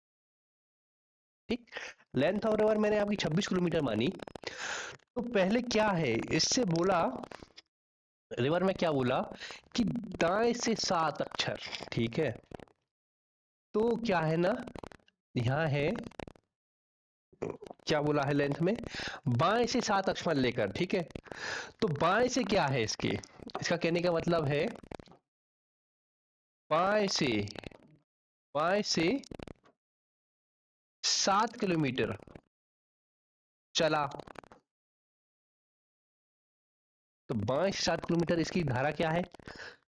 ठीक। लेंथ ऑफ रिवर मैंने आपकी 26 किलोमीटर मानी। तो पहले क्या है, इससे बोला, रिवर में क्या बोला कि दाएं से 7 अक्षर। ठीक है। तो क्या है ना, यहाँ है, क्या बोला है लेंथ में, बाएं से 7 अक्षर लेकर। ठीक है। तो बाएं से क्या है इसके, इसका कहने का मतलब है बाएं से, बाएं से 7 किलोमीटर चला। तो बाएं से 7 किलोमीटर, इसकी धारा क्या है,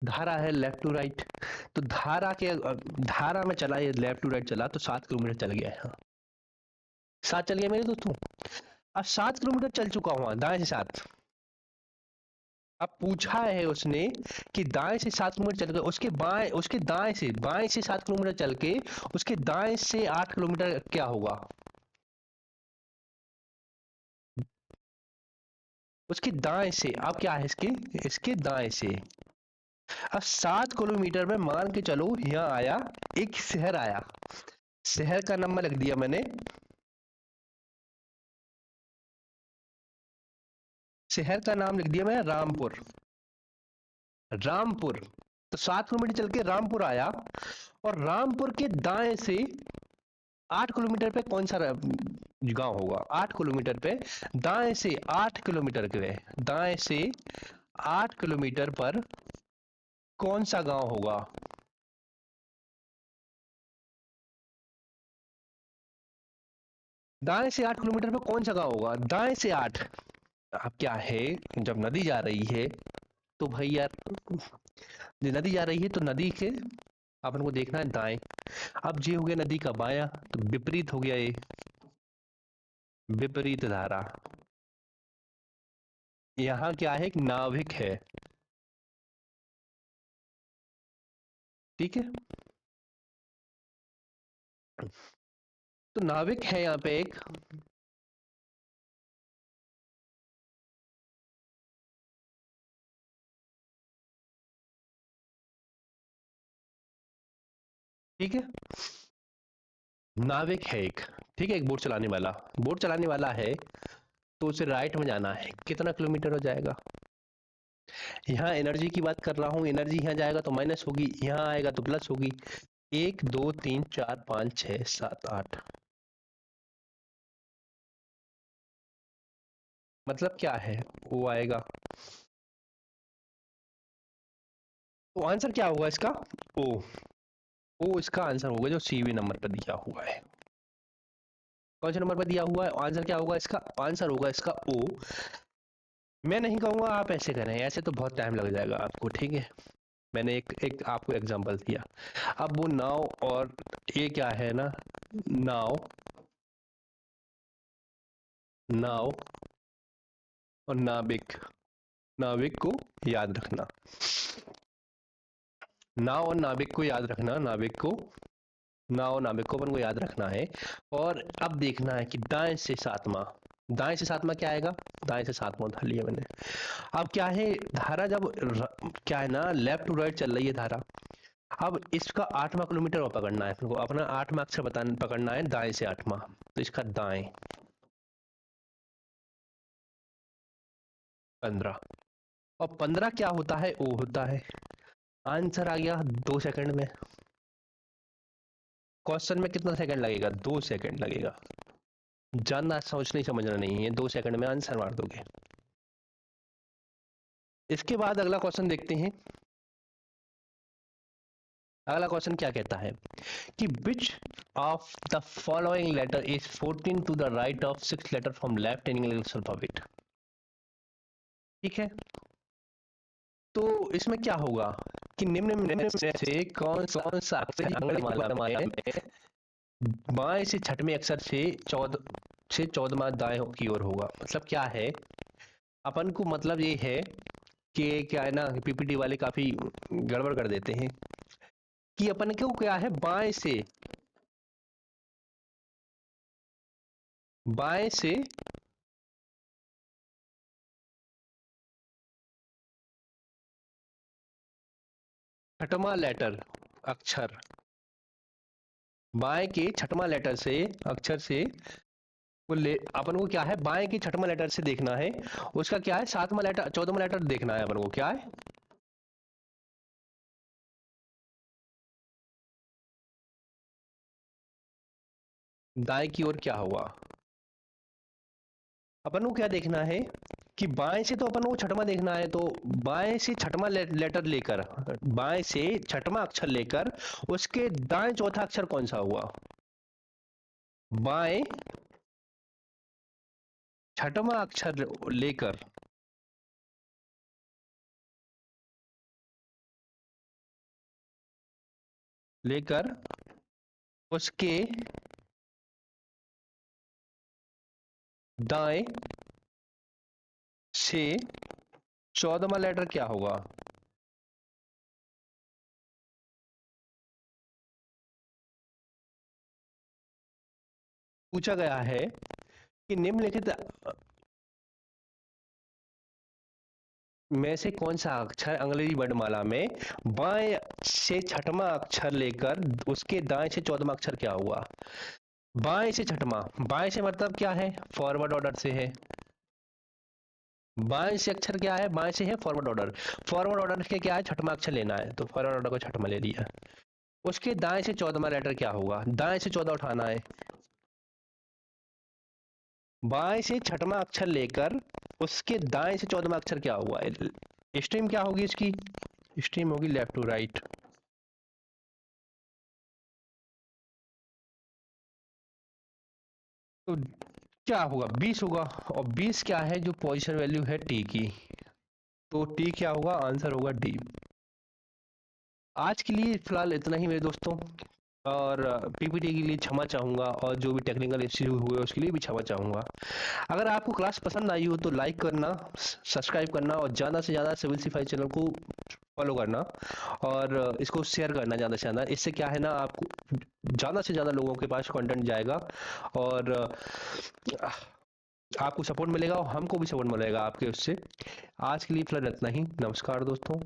धारा है लेफ्ट टू राइट। तो धारा के, धारा में चला, ये लेफ्ट टू राइट चला तो 7 किलोमीटर चल गया है, 7 चल गया मेरे दोस्तों। अब 7 किलोमीटर चल चुका हुआ दाएं से 7। अब पूछा है उसने कि दाएं से 7 किलोमीटर चल के उसके बाएं, उसके दाएं से, बाएं से 7 किलोमीटर चल के उसके दाएं से 8 किलोमीटर क्या होगा, उसके दाएं से। अब क्या है इसके, इसके दाएं से। अब 7 किलोमीटर में मान के चलो यहाँ आया, एक शहर आया, शहर का नंबर लिख दिया मैंने, शहर का नाम लिख दिया मैंने रामपुर, रामपुर। तो 7 किलोमीटर चल के रामपुर आया, और रामपुर के दाएं से 8 किलोमीटर पे कौन सा गांव होगा, 8 किलोमीटर पे दाएं से 8 किलोमीटर के, दाएं से 8 किलोमीटर पर कौन सा गांव होगा, दाएं से 8 किलोमीटर पे कौन सा गांव होगा, दाएं से 8। अब क्या है, जब नदी जा रही है तो भाई यार, जब नदी जा रही है तो नदी के अपन को देखना है दाएं। अब ये हो गया नदी का बायां, तो विपरीत हो गया ये, विपरीत धारा। यहाँ क्या है, एक नाविक है। ठीक है। तो नाविक है यहाँ पे एक, ठीक है, नाविक है एक, ठीक है, एक बोट चलाने वाला है, तो उसे राइट में जाना है, कितना किलोमीटर हो जाएगा। यहाँ एनर्जी की बात कर रहा हूँ, एनर्जी यहाँ जाएगा तो माइनस होगी, यहाँ आएगा तो प्लस होगी। 1 2 3 4 5 6 7 8, मतलब क्या है, वो आएगा। तो आंसर क्या होगा इसका, ओ इसका आंसर होगा जो सीवी नंबर पर दिया हुआ है। कौन से नंबर पर दिया हुआ है, आंसर क्या होगा इसका, आंसर होगा इसका ओ। मैं नहीं कहूंगा आप ऐसे करें, ऐसे तो बहुत टाइम लग जाएगा आपको, ठीक है। मैंने एक आपको एग्जांपल दिया। अब वो नाव और ये क्या है ना, नाव नाव और नाविक, नाविक को याद रखना, नाव और नाविक को याद रखना, नाव नाविक को अपन को याद रखना है। और अब देखना है कि दाएं से सातवां, दाएं से सातवां क्या आएगा, दाएं से सातवां उठा लिया मैंने। अब क्या है, धारा जब क्या है ना, लेफ्ट टू राइट चल रही है धारा। अब इसका 8वां किलोमीटर पकड़ना है अपने को, अपना 8वां अक्षर पकड़ना है दाएं से 8वां, तो इसका दाएं 15, और 15 क्या होता है, ओ होता है। आंसर आ गया 2 सेकंड में। क्वेश्चन में कितना सेकंड लगेगा, 2 सेकंड लगेगा। जानना सोचना समझना नहीं है, 2 सेकंड में आंसर मार दोगे। इसके बाद अगला क्वेश्चन देखते हैं। अगला क्वेश्चन क्या कहता है कि which of the following letter is 14 to the right of 6 letter from left in English alphabet. ठीक है, तो इसमें क्या होगा कि निम्न में से कौन सा अक्षर अंग्रेजी में बाएं से छठवें अक्षर से 14वां दाएं की ओर होगा। मतलब क्या है, अपन को मतलब ये है कि क्या है ना, पीपीटी वाले काफी गड़बड़ कर देते हैं कि अपन को क्या है, बाएं से छठवां लेटर अक्षर, बाएं के छठवां लेटर से अक्षर से अपन को क्या है, बाएं के छठवां लेटर से देखना है, उसका क्या है 7वां लेटर 14वां लेटर देखना है अपन को, क्या है दाएं की ओर क्या होगा। अपन को क्या देखना है कि बाएं से तो अपन को छठवां देखना है, तो बाएं से छठवां लेटर लेकर, बाएं से छठवां अक्षर लेकर उसके दाएं चौथा अक्षर कौन सा हुआ, बाएं छठवां अक्षर लेकर उसके दाएं से 14वां लेटर क्या होगा। पूछा गया है कि निम्नलिखित में से कौन सा अक्षर अंग्रेजी वर्णमाला में बाएं से छठवां अक्षर लेकर उसके दाएं से 14वां अक्षर क्या हुआ। बाएं से छठवां, बाएं से मतलब क्या है, फॉरवर्ड ऑर्डर से है। बाएं से अक्षर क्या है, बाएं से है फॉरवर्ड ऑर्डर, फॉरवर्ड ऑर्डर के क्या है, छठवां अक्षर लेना है, तो फॉरवर्ड ऑर्डर को छठवां ले लिया। उसके दाएं से 14वां लेटर क्या होगा, दाएं से 14 उठाना है, बाएं से छठवां अक्षर लेकर उसके दाएं से 14वां अक्षर क्या हुआ। स्ट्रीम क्या होगी इसकी, स्ट्रीम होगी लेफ्ट टू राइट। तो क्या होगा, 20 होगा, और 20 क्या है, जो पोजीशन वैल्यू है टी की, तो टी क्या होगा, आंसर होगा डी। आज के लिए फिलहाल इतना ही मेरे दोस्तों, और पीपीटी के लिए क्षमा चाहूँगा, और जो भी टेक्निकल इश्यू हुए उसके लिए भी क्षमा चाहूँगा। अगर आपको क्लास पसंद आई हो तो लाइक करना, सब्सक्राइब करना, और ज़्यादा से ज़्यादा सिविल सिफाई चैनल को फॉलो करना, और इसको शेयर करना ज़्यादा से ज़्यादा। इससे क्या है ना, आपको ज़्यादा से ज़्यादा लोगों के पास कंटेंट जाएगा, और आपको सपोर्ट मिलेगा, और हमको भी सपोर्ट मिलेगा आपके उससे। आज के लिए फिलहाल इतना ही, नमस्कार दोस्तों।